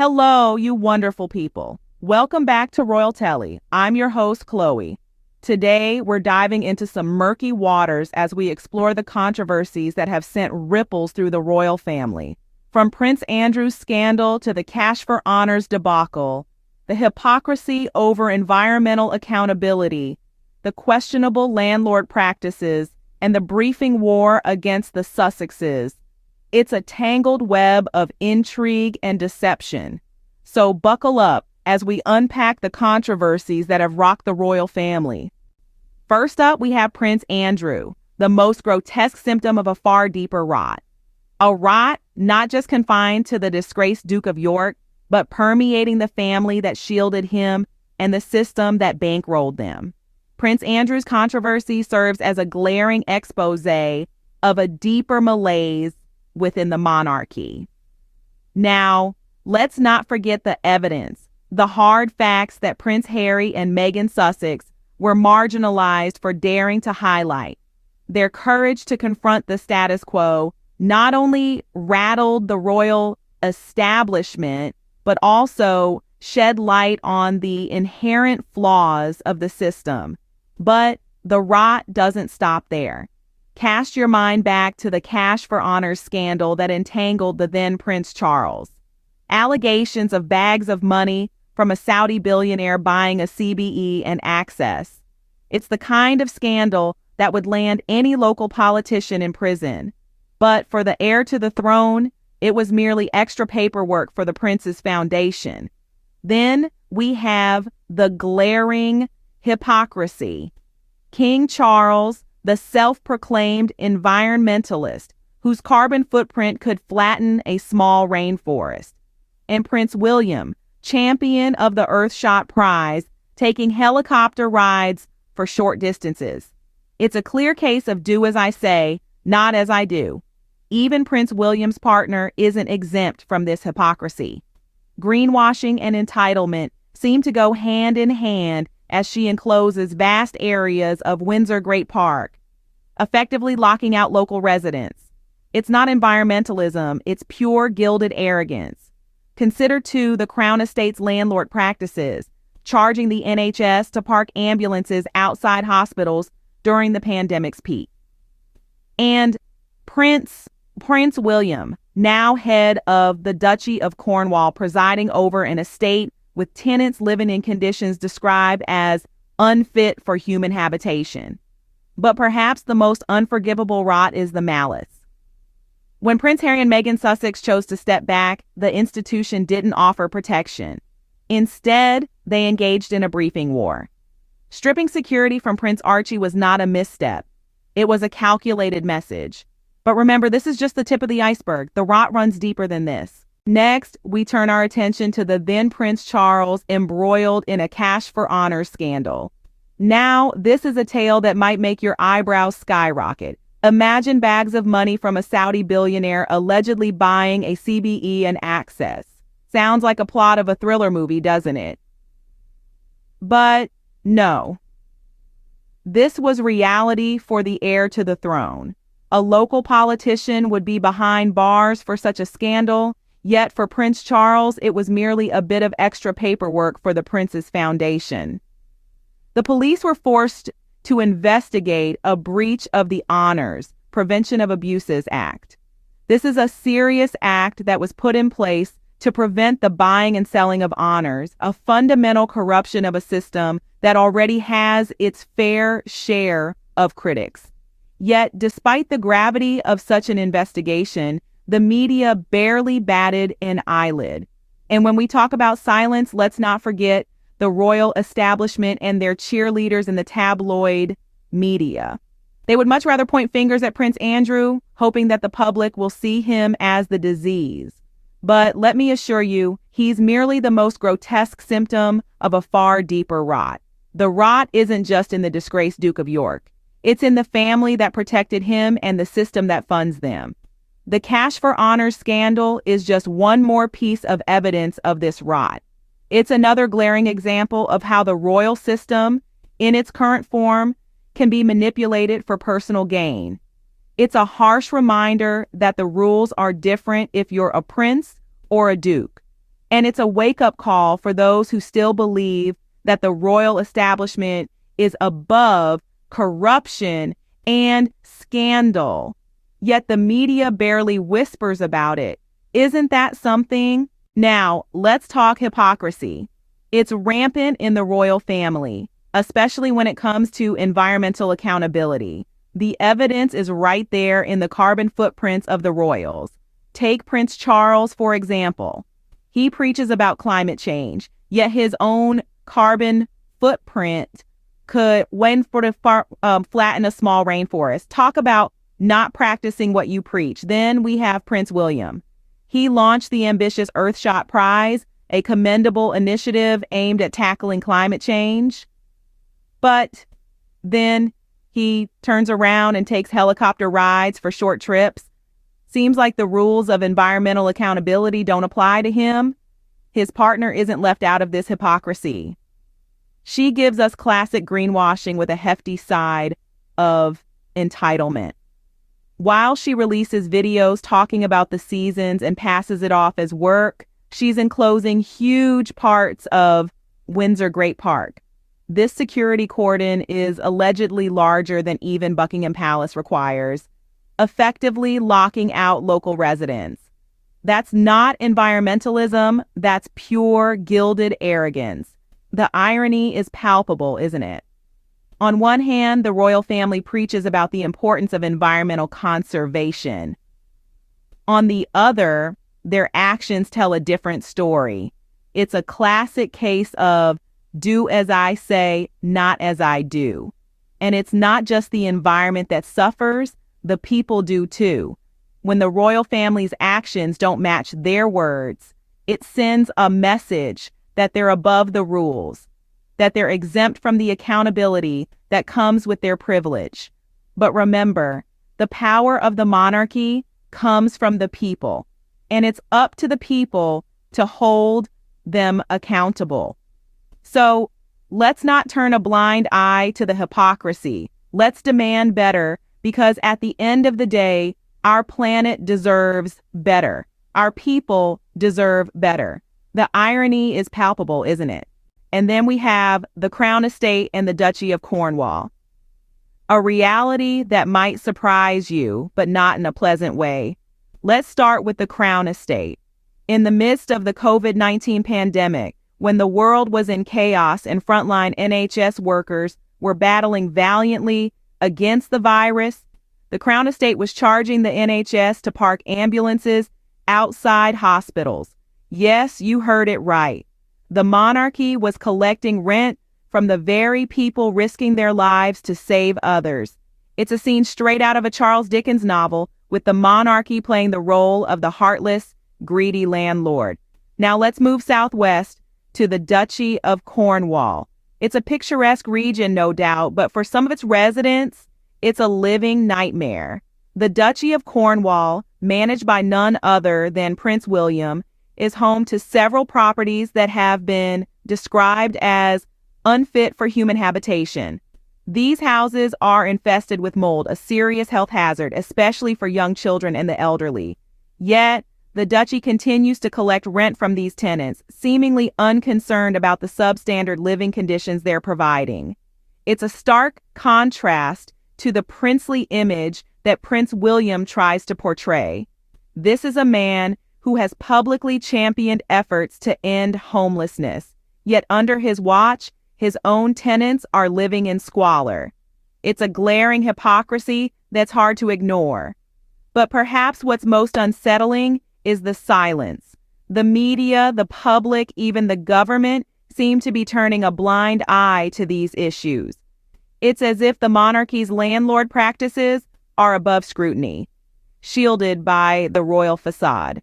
Hello, you wonderful people. Welcome back to Royal Telly. I'm your host, Chloe. Today, we're diving into some murky waters as we explore the controversies that have sent ripples through the royal family. From Prince Andrew's scandal to the cash for honors debacle, the hypocrisy over environmental accountability, the questionable landlord practices, and the briefing war against the Sussexes. It's a tangled web of intrigue and deception. So buckle up as we unpack the controversies that have rocked the royal family. First up, we have Prince Andrew, the most grotesque symptom of a far deeper rot. A rot not just confined to the disgraced Duke of York, but permeating the family that shielded him and the system that bankrolled them. Prince Andrew's controversy serves as a glaring expose of a deeper malaise within the monarchy. Now, let's not forget the evidence, the hard facts that Prince Harry and Meghan Sussex were marginalized for daring to highlight. Their courage to confront the status quo not only rattled the royal establishment, but also shed light on the inherent flaws of the system. But the rot doesn't stop there. Cast your mind back to the cash for honors scandal that entangled the then Prince Charles. Allegations of bags of money from a Saudi billionaire buying a CBE and access. It's the kind of scandal that would land any local politician in prison. But for the heir to the throne, it was merely extra paperwork for the prince's foundation. Then we have the glaring hypocrisy. King Charles, the self-proclaimed environmentalist whose carbon footprint could flatten a small rainforest, and Prince William, champion of the Earthshot Prize, taking helicopter rides for short distances. It's a clear case of do as I say, not as I do. Even Prince William's partner isn't exempt from this hypocrisy. Greenwashing and entitlement seem to go hand in hand as she encloses vast areas of Windsor Great Park, effectively locking out local residents. It's not environmentalism, it's pure gilded arrogance. Consider, too, the Crown Estate's landlord practices, charging the NHS to park ambulances outside hospitals during the pandemic's peak. And Prince William, now head of the Duchy of Cornwall, presiding over an estate with tenants living in conditions described as unfit for human habitation. But perhaps the most unforgivable rot is the malice. When Prince Harry and Meghan Sussex chose to step back, the institution didn't offer protection. Instead, they engaged in a briefing war. Stripping security from Prince Archie was not a misstep. It was a calculated message. But remember, this is just the tip of the iceberg. The rot runs deeper than this. Next, we turn our attention to the then Prince Charles embroiled in a cash for honors scandal. Now, this is a tale that might make your eyebrows skyrocket. Imagine bags of money from a Saudi billionaire allegedly buying a CBE and access. Sounds like a plot of a thriller movie, doesn't it? But no. This was reality for the heir to the throne. A local politician would be behind bars for such a scandal. Yet for Prince Charles, it was merely a bit of extra paperwork for the prince's foundation. The police were forced to investigate a breach of the Honors, Prevention of Abuses Act. This is a serious act that was put in place to prevent the buying and selling of honors, a fundamental corruption of a system that already has its fair share of critics. Yet, despite the gravity of such an investigation, the media barely batted an eyelid. And when we talk about silence, let's not forget the royal establishment and their cheerleaders in the tabloid media. They would much rather point fingers at Prince Andrew, hoping that the public will see him as the disease. But let me assure you, he's merely the most grotesque symptom of a far deeper rot. The rot isn't just in the disgraced Duke of York. It's in the family that protected him and the system that funds them. The cash for honors scandal is just one more piece of evidence of this rot. It's another glaring example of how the royal system, in its current form, can be manipulated for personal gain. It's a harsh reminder that the rules are different if you're a prince or a duke. And it's a wake-up call for those who still believe that the royal establishment is above corruption and scandal. Yet the media barely whispers about it. Isn't that something? Now, let's talk hypocrisy. It's rampant in the royal family, especially when it comes to environmental accountability. The evidence is right there in the carbon footprints of the royals. Take Prince Charles, for example. He preaches about climate change, yet his own carbon footprint could flatten a small rainforest. Talk about not practicing what you preach. Then we have Prince William. He launched the ambitious Earthshot Prize, a commendable initiative aimed at tackling climate change. But then he turns around and takes helicopter rides for short trips. Seems like the rules of environmental accountability don't apply to him. His partner isn't left out of this hypocrisy. She gives us classic greenwashing with a hefty side of entitlement. While she releases videos talking about the seasons and passes it off as work, she's enclosing huge parts of Windsor Great Park. This security cordon is allegedly larger than even Buckingham Palace requires, effectively locking out local residents. That's not environmentalism, that's pure gilded arrogance. The irony is palpable, isn't it? On one hand, the royal family preaches about the importance of environmental conservation. On the other, their actions tell a different story. It's a classic case of do as I say, not as I do. And it's not just the environment that suffers, the people do too. When the royal family's actions don't match their words, it sends a message that they're above the rules, that they're exempt from the accountability that comes with their privilege. But remember, the power of the monarchy comes from the people, and it's up to the people to hold them accountable. So let's not turn a blind eye to the hypocrisy. Let's demand better, because at the end of the day, our planet deserves better. Our people deserve better. The irony is palpable, isn't it? And then we have the Crown Estate and the Duchy of Cornwall. A reality that might surprise you, but not in a pleasant way. Let's start with the Crown Estate. In the midst of the COVID-19 pandemic, when the world was in chaos and frontline NHS workers were battling valiantly against the virus, the Crown Estate was charging the NHS to park ambulances outside hospitals. Yes, you heard it right. The monarchy was collecting rent from the very people risking their lives to save others. It's a scene straight out of a Charles Dickens novel, with the monarchy playing the role of the heartless, greedy landlord. Now let's move southwest to the Duchy of Cornwall. It's a picturesque region, no doubt, but for some of its residents, it's a living nightmare. The Duchy of Cornwall, managed by none other than Prince William, is home to several properties that have been described as unfit for human habitation. These houses are infested with mold, a serious health hazard, especially for young children and the elderly. Yet, the Duchy continues to collect rent from these tenants, seemingly unconcerned about the substandard living conditions they're providing. It's a stark contrast to the princely image that Prince William tries to portray. This is a man who has publicly championed efforts to end homelessness, yet under his watch, his own tenants are living in squalor. It's a glaring hypocrisy that's hard to ignore. But perhaps what's most unsettling is the silence. The media, the public, even the government seem to be turning a blind eye to these issues. It's as if the monarchy's landlord practices are above scrutiny, shielded by the royal facade.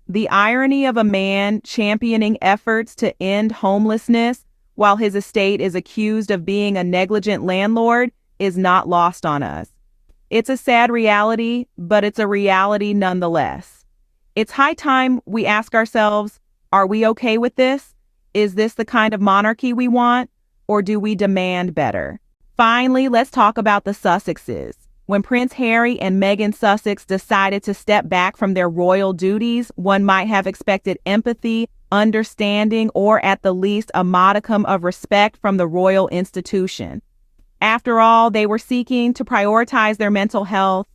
The irony of a man championing efforts to end homelessness while his estate is accused of being a negligent landlord is not lost on us. It's a sad reality, but it's a reality nonetheless. It's high time we ask ourselves, are we okay with this? Is this the kind of monarchy we want, or do we demand better? Finally, let's talk about the Sussexes. When Prince Harry and Meghan Sussex decided to step back from their royal duties, one might have expected empathy understanding, or at the least a modicum of respect from the royal institution. After all, they were seeking to prioritize their mental health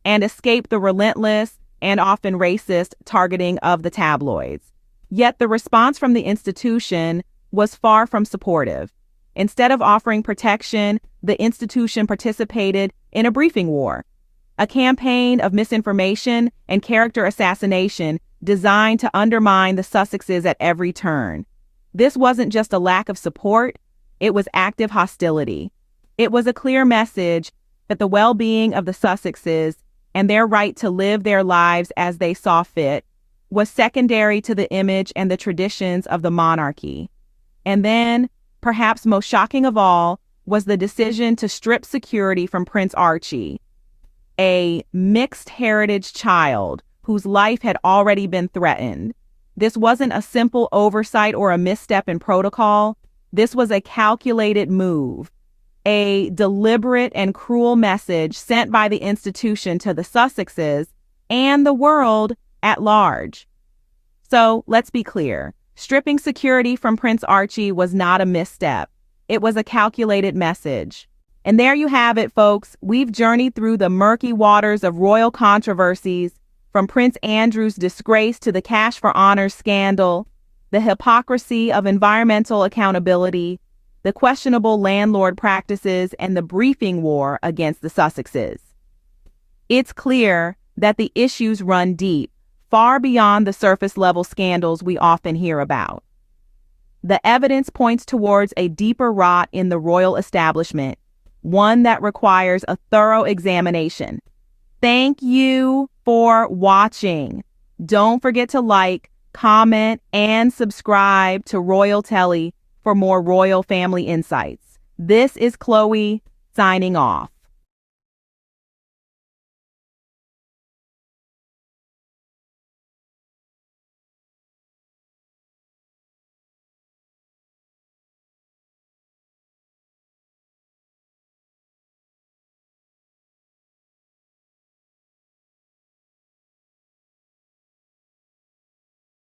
and escape the relentless and often racist targeting of the tabloids. Yet the response from the institution was far from supportive. Instead of offering protection, the institution participated in a briefing war, a campaign of misinformation and character assassination designed to undermine the Sussexes at every turn. This wasn't just a lack of support, it was active hostility. It was a clear message that the well-being of the Sussexes and their right to live their lives as they saw fit was secondary to the image and the traditions of the monarchy. And then, perhaps most shocking of all, was the decision to strip security from Prince Archie, a mixed heritage child whose life had already been threatened. This wasn't a simple oversight or a misstep in protocol. This was a calculated move, a deliberate and cruel message sent by the institution to the Sussexes and the world at large. So let's be clear. Stripping security from Prince Archie was not a misstep. It was a calculated message. And there you have it, folks. We've journeyed through the murky waters of royal controversies, from Prince Andrew's disgrace to the cash for honors scandal, the hypocrisy of environmental accountability, the questionable landlord practices, and the briefing war against the Sussexes. It's clear that the issues run deep, far beyond the surface-level scandals we often hear about. The evidence points towards a deeper rot in the royal establishment, one that requires a thorough examination. Thank you for watching. Don't forget to like, comment, and subscribe to Royal Telly for more royal family insights. This is Chloe signing off.